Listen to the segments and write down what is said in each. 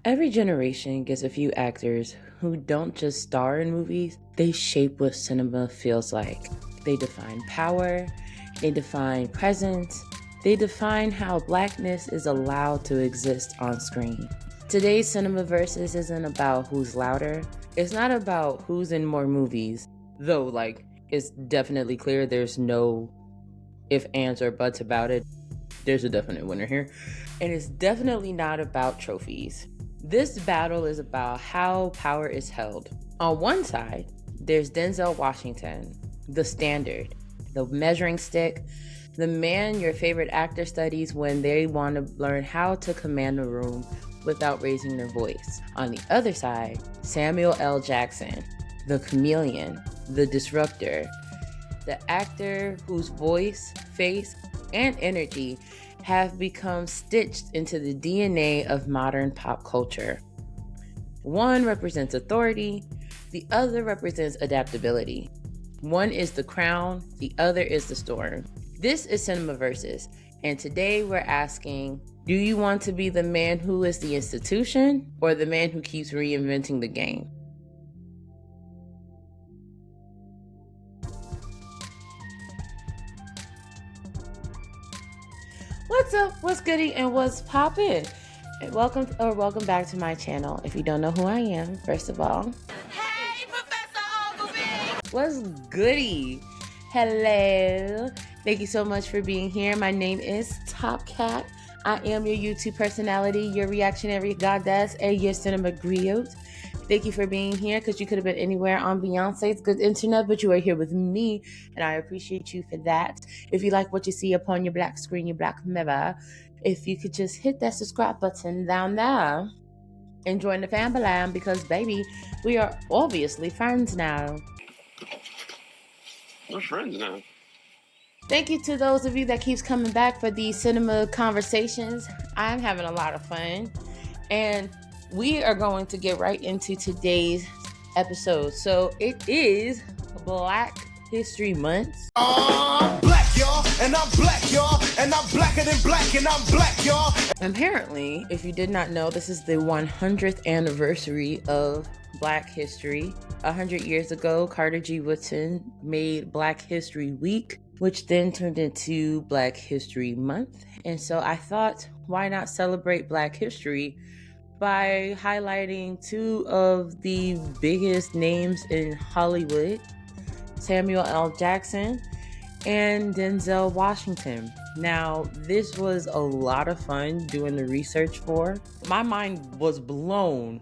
Every generation gets a few actors who don't just star in movies, they shape what cinema feels like. They define power, they define presence, they define how Blackness is allowed to exist on screen. Today's CinemaVersus isn't about who's louder. It's not about who's in more movies, though, it's definitely clear there's no if, ands, or buts about it. There's a definite winner here. And it's definitely not about trophies. This battle is about how power is held. On one side, there's Denzel Washington, the standard, the measuring stick, the man your favorite actor studies when they want to learn how to command a room without raising their voice. On the other side, Samuel L. Jackson, the chameleon, the disruptor, the actor whose voice, face, and energy have become stitched into the DNA of modern pop culture. One represents authority, the other represents adaptability. One is the crown, the other is the storm. This is CinemaVersus, and today we're asking, do you want to be the man who is the institution or the man who keeps reinventing the game? What's up, what's goody, and what's poppin'? Welcome back to my channel. If you don't know who I am, first of all, hey, Professor Ogilvy! What's goody? Hello. Thank you so much for being here. My name is Top Cat. I am your YouTube personality, your reactionary goddess, and your cinema griot. Thank you for being here, because you could have been anywhere on Beyonce's good internet, but you are here with me, and I appreciate you for that. If you like what you see upon your black screen, your black mirror, if you could just hit that subscribe button down there and join the family, because baby, we are obviously friends now. We're friends now. Thank you to those of you that keeps coming back for these cinema conversations. I'm having a lot of fun, and we are going to get right into today's episode. So it is Black History Month. I'm black, y'all, and I'm black, y'all, and I'm blacker than black, and I'm black, y'all. Apparently, if you did not know, this is the 100th anniversary of Black History. 100 years ago, Carter G. Woodson made Black History Week, which then turned into Black History Month. And so I thought, why not celebrate Black history by highlighting two of the biggest names in Hollywood, Samuel L. Jackson and Denzel Washington. Now, this was a lot of fun doing the research for. My mind was blown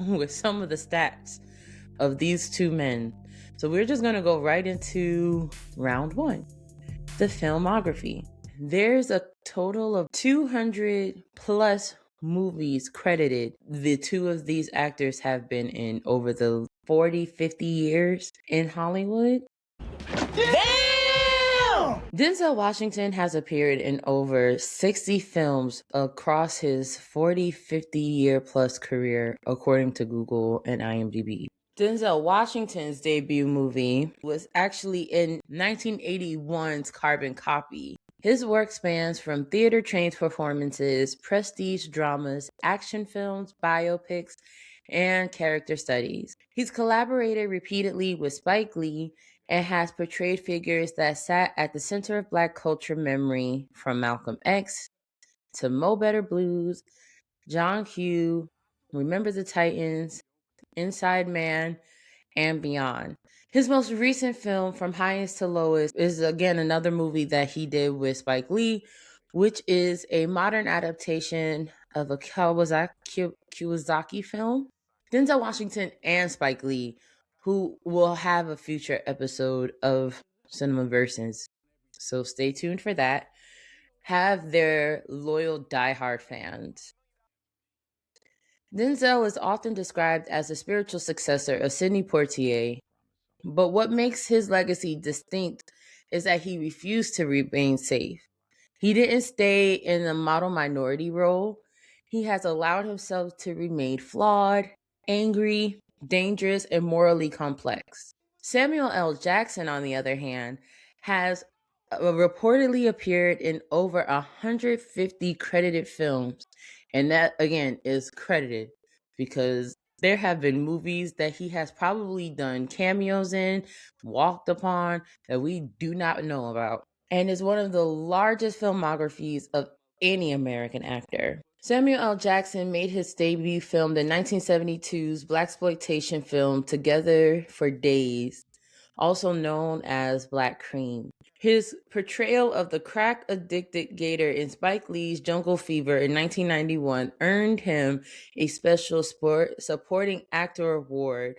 with some of the stats of these two men. So we're just gonna go right into round one, the filmography. There's a total of 200 plus movies credited the two of these actors have been in over the 40, 50 years in Hollywood. Damn! Denzel Washington has appeared in over 60 films across his 40, 50 year plus career, according to Google and IMDb. Denzel Washington's debut movie was actually in 1981's Carbon Copy. His work spans from theater-trained performances, prestige dramas, action films, biopics, and character studies. He's collaborated repeatedly with Spike Lee and has portrayed figures that sat at the center of Black culture memory, from Malcolm X to Mo Better Blues, John Q, Remember the Titans, Inside Man, and beyond. His most recent film, From Highest to Lowest, is again another movie that he did with Spike Lee, which is a modern adaptation of a Kawasaki film. Denzel Washington and Spike Lee, who will have a future episode of CinemaVersus, so stay tuned for that, have their loyal diehard fans. Denzel is often described as the spiritual successor of Sidney Poitier, but what makes his legacy distinct is that he refused to remain safe. He didn't stay in a model minority role. He has allowed himself to remain flawed, angry, dangerous, and morally complex. Samuel L. Jackson, on the other hand, has reportedly appeared in over 150 credited films, and that, again, is credited. because there have been movies that he has probably done cameos in, walked upon, that we do not know about, and is one of the largest filmographies of any American actor. Samuel L. Jackson made his debut film in 1972's blaxploitation film Together for Days, also known as Black Cream. His portrayal of the crack-addicted Gator in Spike Lee's Jungle Fever in 1991 earned him a special supporting actor award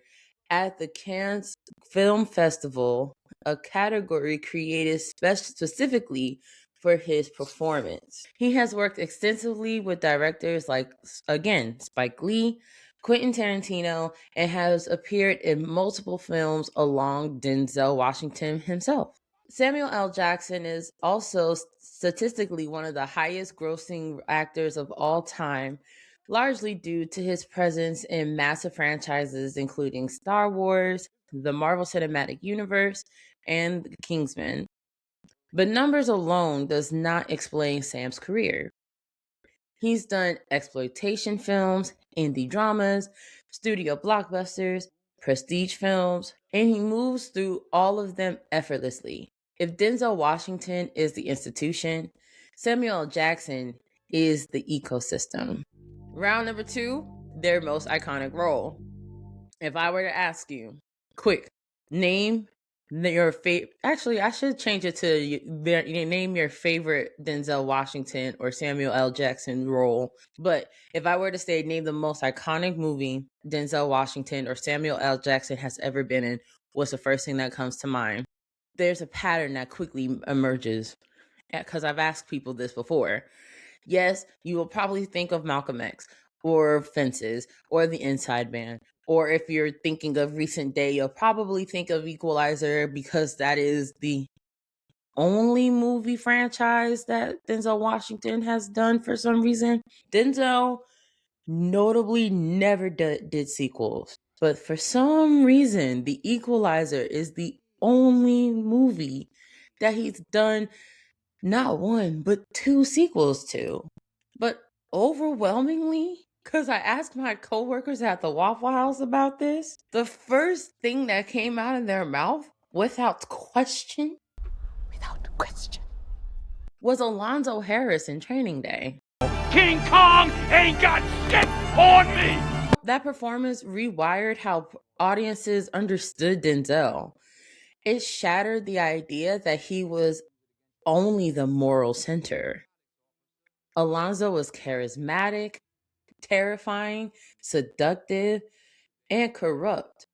at the Cannes Film Festival, a category created specifically for his performance. He has worked extensively with directors like, again, Spike Lee, Quentin Tarantino, and has appeared in multiple films along Denzel Washington himself. Samuel L. Jackson is also statistically one of the highest grossing actors of all time, largely due to his presence in massive franchises including Star Wars, the Marvel Cinematic Universe, and Kingsman. But numbers alone does not explain Sam's career. He's done exploitation films, indie dramas, studio blockbusters, prestige films, and he moves through all of them effortlessly. If Denzel Washington is the institution, Samuel L. Jackson is the ecosystem. Round number 2, their most iconic role. If I were to ask you, quick, name your favorite. Actually, I should change it to name your favorite Denzel Washington or Samuel L. Jackson role. But if I were to say name the most iconic movie Denzel Washington or Samuel L. Jackson has ever been in, what's the first thing that comes to mind? There's a pattern that quickly emerges because I've asked people this before. Yes, you will probably think of Malcolm X or Fences or The Inside Man. Or if you're thinking of recent day, you'll probably think of Equalizer because that is the only movie franchise that Denzel Washington has done for some reason. Denzel notably never did sequels. But for some reason, The Equalizer is the only movie that he's done not one, but 2 sequels to. But overwhelmingly, because I asked my coworkers at the Waffle House about this, the first thing that came out of their mouth, without question, was Alonzo Harris in Training Day. King Kong ain't got shit on me! That performance rewired how audiences understood Denzel. It shattered the idea that he was only the moral center. Alonzo was charismatic, terrifying, seductive, and corrupt.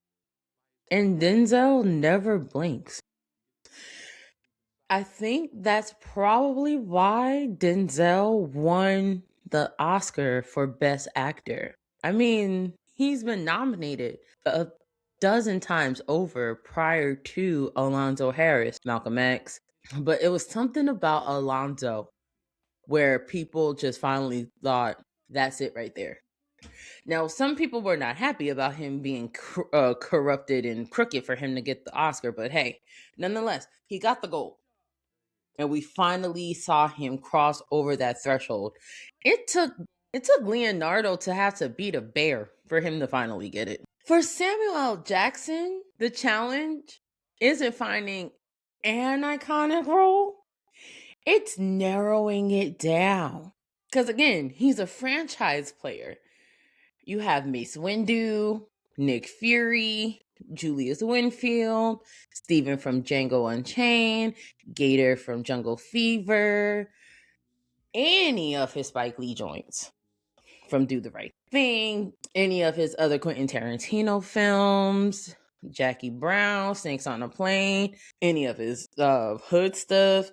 And Denzel never blinks. I think that's probably why Denzel won the Oscar for Best Actor. I mean, he's been nominated a dozen times over prior to Alonzo Harris, Malcolm X. But it was something about Alonzo where people just finally thought, that's it right there. Now, some people were not happy about him being corrupted and crooked for him to get the Oscar, but hey, nonetheless, he got the gold. And we finally saw him cross over that threshold. It took Leonardo to have to beat a bear for him to finally get it. For Samuel L. Jackson, the challenge isn't finding an iconic role. It's narrowing it down. Because again, he's a franchise player. You have Mace Windu, Nick Fury, Julius Winfield, Steven from Django Unchained, Gator from Jungle Fever, any of his Spike Lee joints from Do the Right Thing, any of his other Quentin Tarantino films, Jackie Brown, Snakes on a Plane, any of his hood stuff.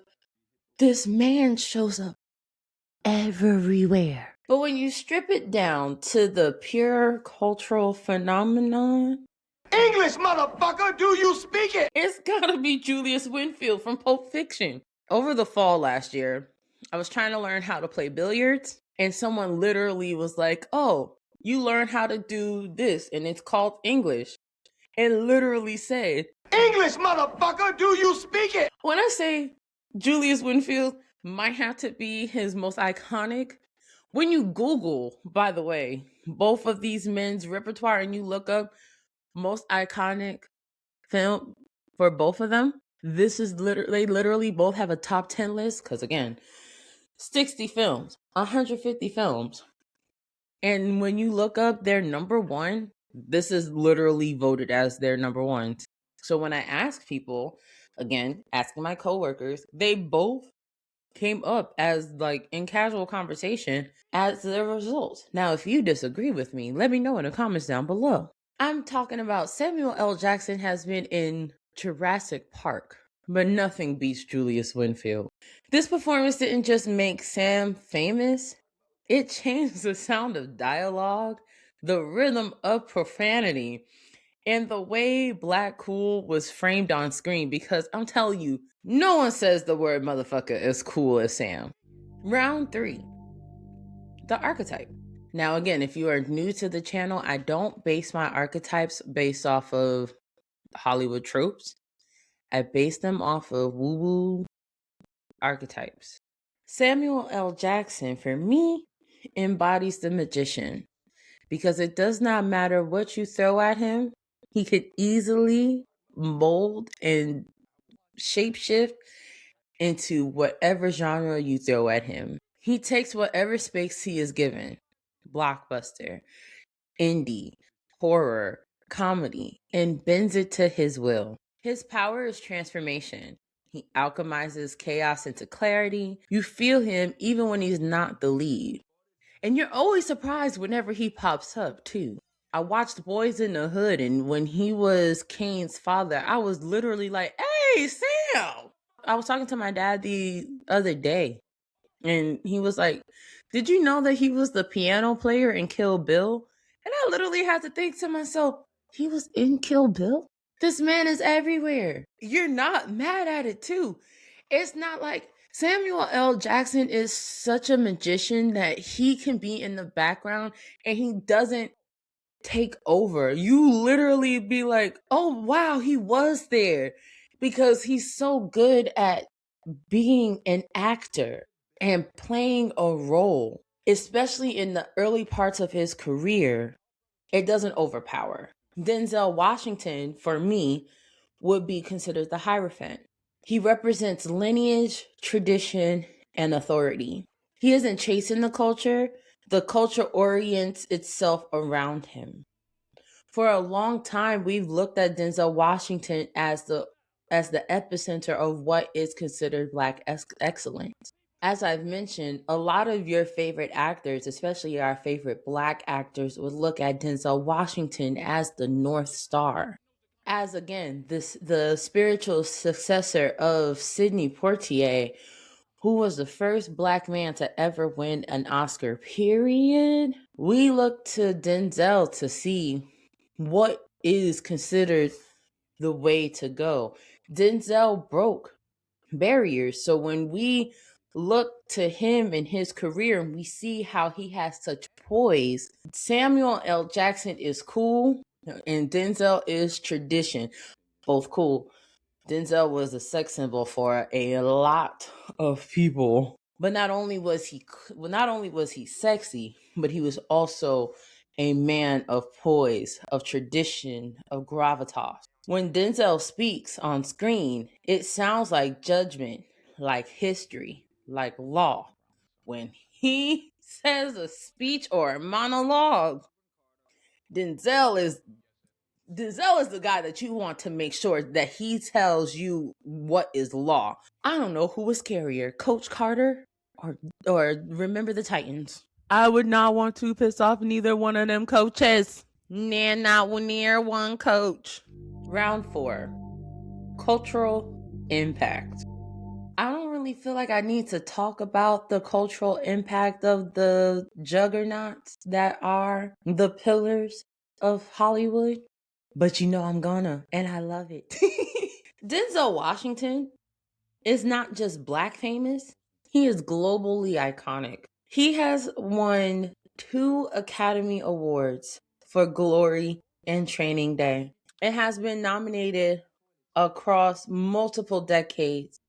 This man shows up everywhere. But when you strip it down to the pure cultural phenomenon, English, motherfucker, do you speak it? It's gotta be Julius Winfield from Pulp Fiction. Over the fall last year, I was trying to learn how to play billiards, and someone literally was like, oh, you learn how to do this, and it's called English. And literally said, English, motherfucker, do you speak it? When I say Julius Winfield might have to be his most iconic, When you Google, by the way, both of these men's repertoire and you look up most iconic film for both of them, this is literally both have a top 10 list. Because again, 60 films, 150 films. And when you look up their number one, this is literally voted as their number one. So when I ask people, again, asking my coworkers, they both came up as like in casual conversation as the result. Now, if you disagree with me, let me know in the comments down below. I'm talking about Samuel L. Jackson has been in Jurassic Park, but nothing beats Julius Winfield. This performance didn't just make Sam famous, it changed the sound of dialogue, the rhythm of profanity, and the way Black Cool was framed on screen, because I'm telling you, no one says the word motherfucker as cool as Sam. Round 3, the archetype. Now, again, if you are new to the channel, I don't base my archetypes based off of Hollywood tropes. I base them off of woo-woo archetypes. Samuel L. Jackson, for me, embodies the magician, because it does not matter what you throw at him, he could easily mold and shapeshift into whatever genre you throw at him. He takes whatever space he is given, blockbuster, indie, horror, comedy, and bends it to his will. His power is transformation. He alchemizes chaos into clarity. You feel him even when he's not the lead. And you're always surprised whenever he pops up, too. I watched Boys in the Hood, and when he was Kane's father, I was literally like, hey, Sam! I was talking to my dad the other day, and he was like, did you know that he was the piano player in Kill Bill? And I literally had to think to myself, he was in Kill Bill? This man is everywhere. You're not mad at it, too. It's not like Samuel L. Jackson is such a magician that he can be in the background and he doesn't take over. You literally be like, oh, wow, he was there, because he's so good at being an actor and playing a role, especially in the early parts of his career. It doesn't overpower. Denzel Washington, for me, would be considered the Hierophant. He represents lineage, tradition, and authority. He isn't chasing the culture orients itself around him. For a long time, we've looked at Denzel Washington as the epicenter of what is considered Black excellence. As I've mentioned, a lot of your favorite actors, especially our favorite Black actors, would look at Denzel Washington as the North Star. As again, the spiritual successor of Sidney Poitier, who was the first Black man to ever win an Oscar, period. We look to Denzel to see what is considered the way to go. Denzel broke barriers. So when we look to him and his career and we see how he has such poise, Samuel L. Jackson is cool and Denzel is tradition. Both cool. Denzel was a sex symbol for a lot of people. But not only was he sexy, but he was also a man of poise, of tradition, of gravitas. When Denzel speaks on screen, it sounds like judgment, like history, like law. When he says a speech or a monologue, Denzel is the guy that you want to make sure that he tells you what is law. I don't know who was scarier, Coach Carter or Remember the Titans. I would not want to piss off neither one of them coaches. Nah, not near one coach. Round 4, cultural impact. I don't really feel like I need to talk about the cultural impact of the juggernauts that are the pillars of Hollywood, but you know I'm gonna, and I love it. Denzel Washington is not just Black famous, he is globally iconic. He has won 2 Academy Awards for Glory and Training Day. It has been nominated across multiple decades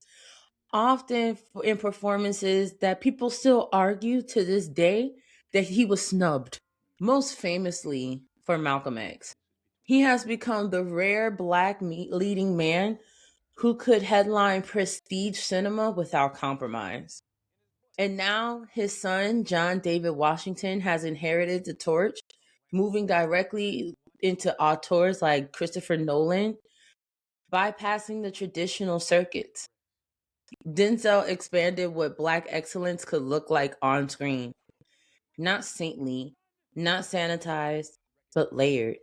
often in performances that people still argue to this day that he was snubbed, most famously for Malcolm X. He has become the rare black leading man who could headline prestige cinema without compromise. And now his son, John David Washington, has inherited the torch, moving directly into auteurs like Christopher Nolan, bypassing the traditional circuits. Denzel expanded what black excellence could look like on screen. Not saintly, not sanitized, but layered.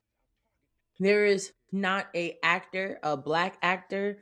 There is not a black actor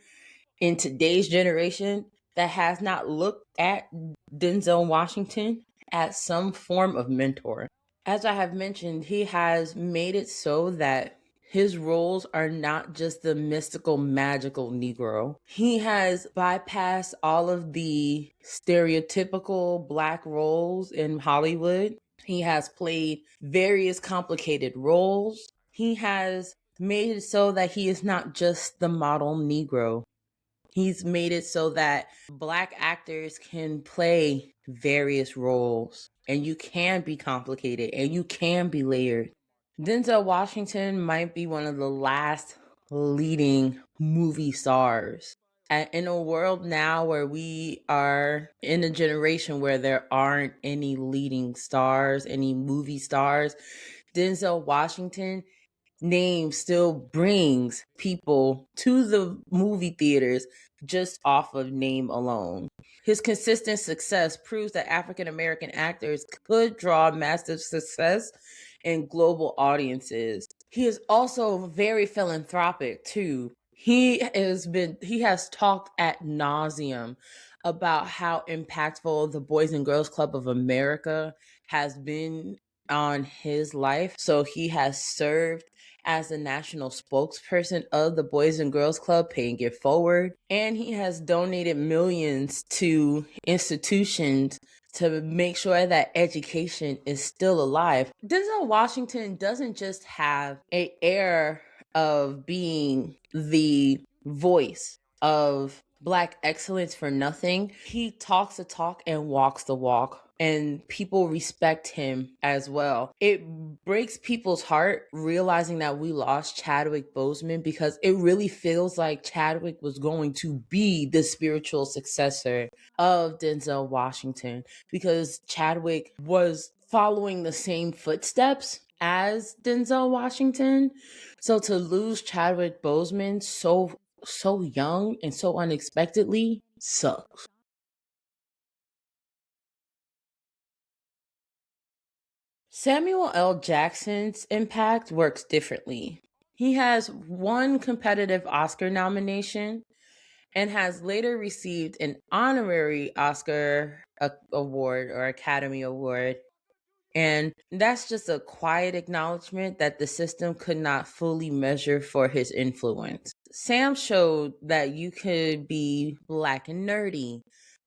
in today's generation that has not looked at Denzel Washington as some form of mentor. As I have mentioned, he has made it so that his roles are not just the mystical, magical Negro. He has bypassed all of the stereotypical black roles in Hollywood. He has played various complicated roles. He has made it so that he is not just the model Negro. He's made it so that black actors can play various roles and you can be complicated and you can be layered. Denzel Washington might be one of the last leading movie stars. In a world now where we are in a generation where there aren't any leading stars, any movie stars, Denzel Washington name still brings people to the movie theaters just off of name alone. His consistent success proves that African American actors could draw massive success in global audiences. He is also very philanthropic too. He has talked ad nauseum about how impactful the Boys and Girls Club of America has been on his life. So he has served as the national spokesperson of the Boys and Girls Club, paying it forward. And he has donated millions to institutions to make sure that education is still alive. Denzel Washington doesn't just have an air of being the voice of Black excellence for nothing. He talks the talk and walks the walk, and people respect him as well. It breaks people's heart realizing that we lost Chadwick Boseman, because it really feels like Chadwick was going to be the spiritual successor of Denzel Washington, because Chadwick was following the same footsteps as Denzel Washington. So to lose Chadwick Boseman so young and so unexpectedly sucks. Samuel L. Jackson's impact works differently. He has one competitive Oscar nomination and has later received an honorary Oscar award or Academy Award. And that's just a quiet acknowledgement that the system could not fully measure for his influence. Sam showed that you could be Black and nerdy,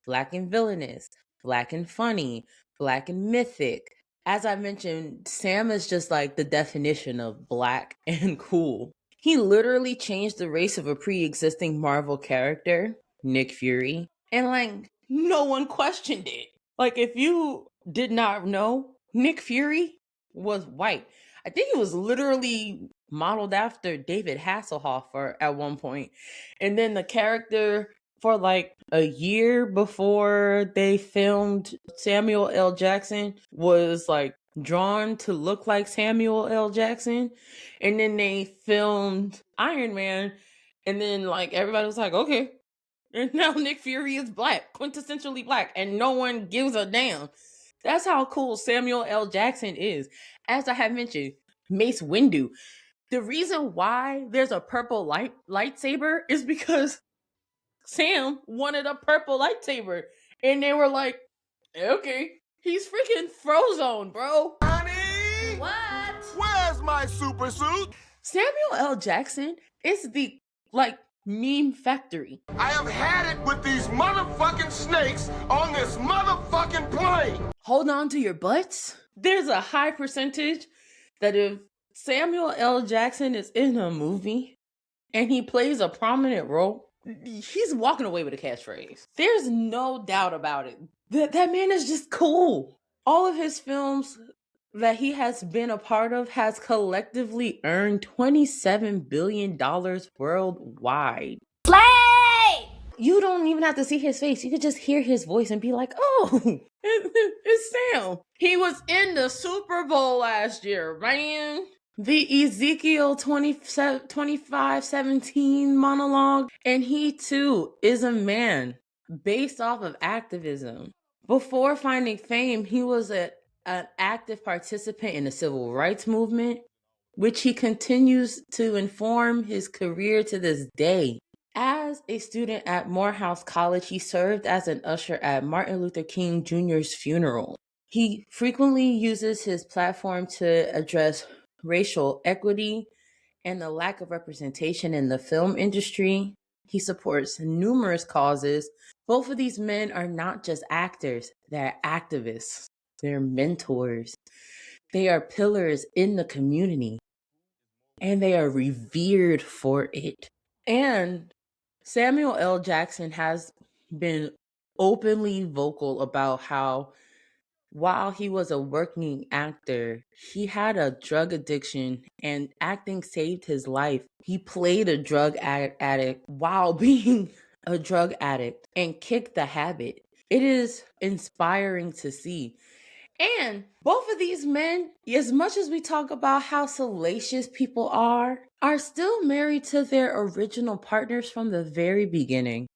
Black and villainous, Black and funny, Black and mythic. As I mentioned, Sam is just like the definition of Black and cool. He literally changed the race of a pre-existing Marvel character, Nick Fury, and like no one questioned it. Like if you did not know, Nick Fury was white. I think he was literally modeled after David Hasselhoff at one point. And then the character for like a year before they filmed Samuel L. Jackson was like drawn to look like Samuel L. Jackson. And then they filmed Iron Man. And then like everybody was like, okay. And now Nick Fury is Black, quintessentially Black, and no one gives a damn. That's how cool Samuel L. Jackson is. As I have mentioned, Mace Windu. The reason why there's a purple lightsaber is because Sam wanted a purple lightsaber. And they were like, okay, he's freaking Frozone, bro. Honey! What? Where's my super suit? Samuel L. Jackson is the, meme factory. I have had it with these motherfucking snakes on this motherfucking plane. Hold on to your butts. There's a high percentage that if Samuel L. Jackson is in a movie and he plays a prominent role, he's walking away with a catchphrase. There's no doubt about it. That man is just cool. All of his films that he has been a part of has collectively earned $27 billion worldwide. Play! You don't even have to see his face. You could just hear his voice and be like, oh, it's Sam. He was in the Super Bowl last year, man. The Ezekiel 25:17 monologue. And he too is a man based off of activism. Before finding fame, he was an active participant in the civil rights movement, which he continues to inform his career to this day. As a student at Morehouse College, he served as an usher at Martin Luther King Jr.'s funeral. He frequently uses his platform to address racial equity and the lack of representation in the film industry. He supports numerous causes. Both of these men are not just actors, they're activists, they're mentors, they are pillars in the community, and they are revered for it. And Samuel L. Jackson has been openly vocal about how while he was a working actor, he had a drug addiction and acting saved his life. He played a drug addict while being a drug addict and kicked the habit. It is inspiring to see. And both of these men, as much as we talk about how salacious people are still married to their original partners from the very beginning.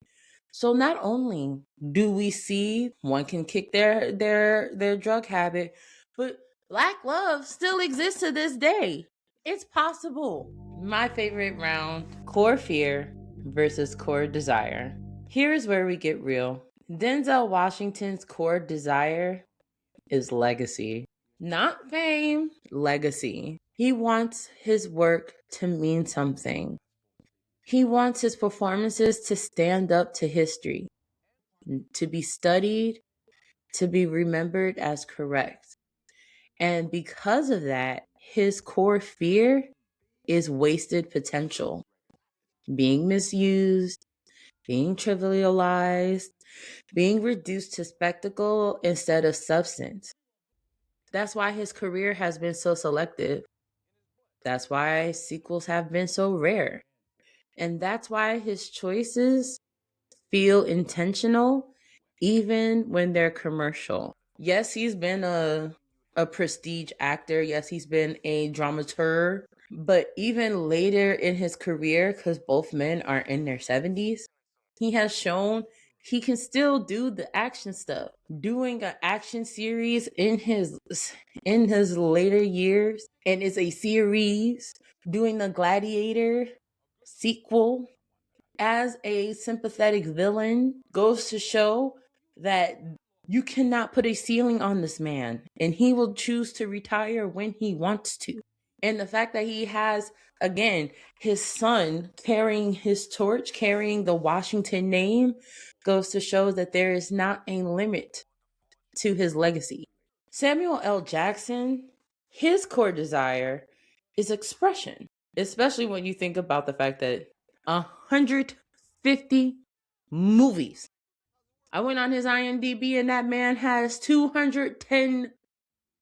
So not only do we see one can kick their drug habit, but black love still exists to this day. It's possible. My favorite round, core fear versus core desire. Here's where we get real. Denzel Washington's core desire is legacy. Not fame, legacy. He wants his work to mean something. He wants his performances to stand up to history, to be studied, to be remembered as correct. And because of that, his core fear is wasted potential, being misused, being trivialized, being reduced to spectacle instead of substance. That's why his career has been so selective. That's why sequels have been so rare. And that's why his choices feel intentional even when they're commercial. Yes, he's been a prestige actor. Yes, he's been a dramaturg. But even later in his career, because both men are in their 70s, he has shown he can still do the action stuff. Doing an action series in his later years, and it's a series. Doing the Gladiator sequel as a sympathetic villain goes to show that you cannot put a ceiling on this man, and he will choose to retire when he wants to. And the fact that he has, again, his son carrying his torch, carrying the Washington name, goes to show that there is not a limit to his legacy. Samuel L. Jackson, his core desire is expression, especially when you think about the fact that 150 movies. I went on his IMDb and that man has 210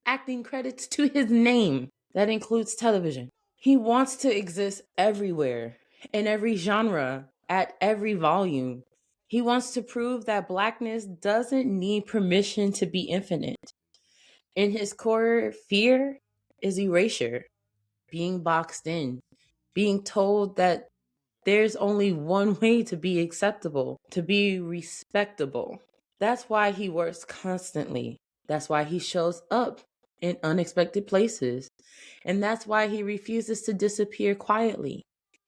acting credits to his name. That includes television. He wants to exist everywhere, in every genre, at every volume. He wants to prove that Blackness doesn't need permission to be infinite. And his core fear is erasure, being boxed in, being told that there's only one way to be acceptable, to be respectable. That's why he works constantly. That's why he shows up in unexpected places. And that's why he refuses to disappear quietly.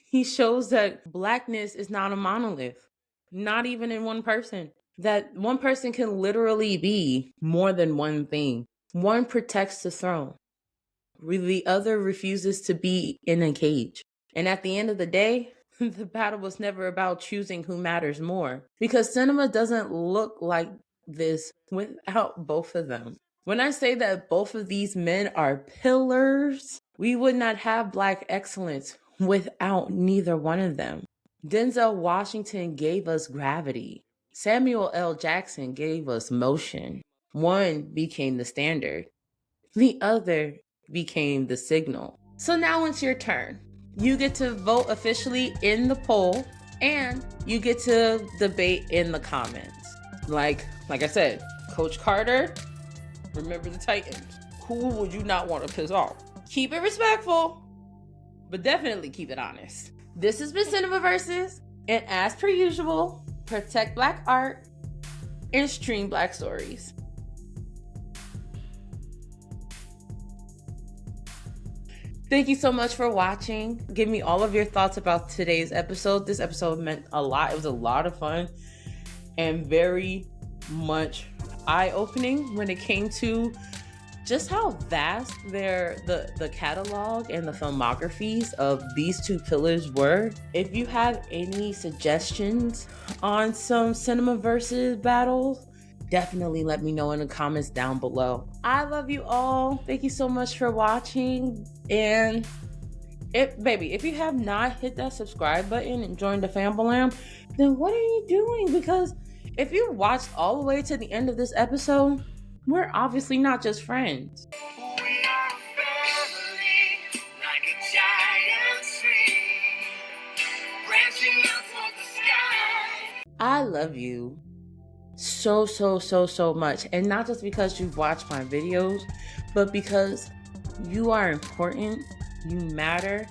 He shows that Blackness is not a monolith, not even in one person. That one person can literally be more than one thing. One protects the throne. The other refuses to be in a cage. And at the end of the day, the battle was never about choosing who matters more, because cinema doesn't look like this without both of them. When I say that both of these men are pillars, we would not have Black excellence without neither one of them. Denzel Washington gave us gravity. Samuel L. Jackson gave us motion. One became the standard. The other became the signal. So now it's your turn. You get to vote officially in the poll, and you get to debate in the comments. Like I said, Coach Carter, remember the Titans. Who would you not want to piss off? Keep it respectful, but definitely keep it honest. This has been CinemaVersus, and as per usual, protect Black art and stream Black stories. Thank you so much for watching. Give me all of your thoughts about today's episode. This episode meant a lot. It was a lot of fun and very much eye-opening when it came to just how vast the catalog and the filmographies of these two pillars were. If you have any suggestions on some CinemaVersus battles, definitely let me know in the comments down below. I love you all. Thank you so much for watching. And if you have not hit that subscribe button and joined the Fambalam, then what are you doing? Because if you watched all the way to the end of this episode, we're obviously not just friends. We are a family, like a giant tree, branching out toward the sky. I love you so much. And not just because you've watched my videos, but because you are important, you matter,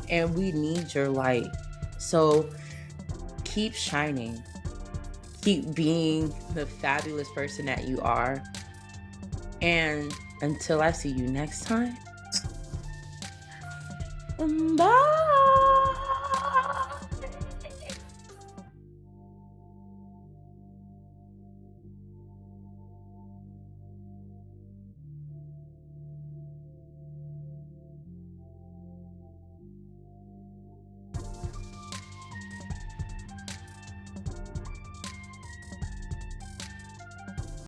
and we need your light. So keep shining. Keep being the fabulous person that you are. And until I see you next time, bye.